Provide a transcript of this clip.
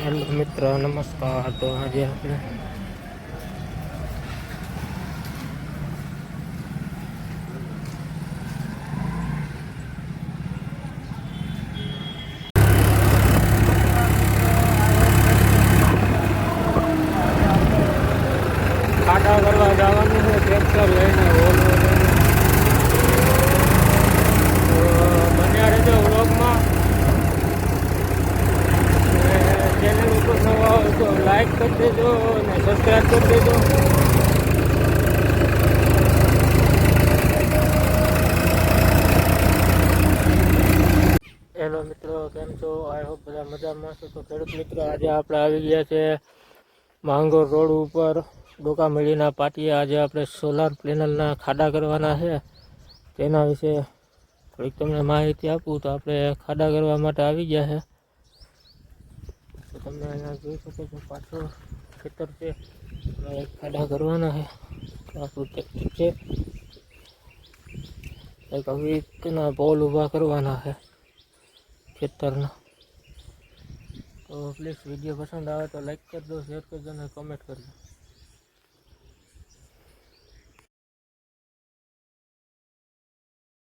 Hello મિત્ર, નમસ્કાર. તો આજે આપણે ખાડા કરવા જવાનું છે, ટ્રેક્ટર લઈને ઓલો લઈને. તો બન્યા રહેજો વ્લોગમાં. ચેનલ ઉપર નવા હોય તો લાઈક કરી દેજો અને સબસ્ક્રાઈબ કરી દેજો. હેલો મિત્રો, કેમ છો? આઈ હોપ બધા મજામાં છો. તો ખેડૂત મિત્રો, આજે આપણે આવી ગયા છે માંગરોળ રોડ ઉપર ડોકામેડીના પાટીએ. આજે આપણે સોલાર પેનલના ખાડા કરવાના છે, તેના વિશે થોડીક તમને માહિતી આપું. તો આપણે ખાડા કરવા માટે આવી ગયા છે. તો તમે અહીંયા જોઈ શકો છો, પાછળ ખેતર છે, ખાડા કરવાના છે. તો આપણું ટ્રેક્ટર છે, કંઈક આવી રીતના પોલ ઊભા કરવાના છે ખેતરના. તો પ્લીઝ વિડીયો પસંદ આવે તો લાઈક કરજો, શેર કરજો અને કમેન્ટ કરજો.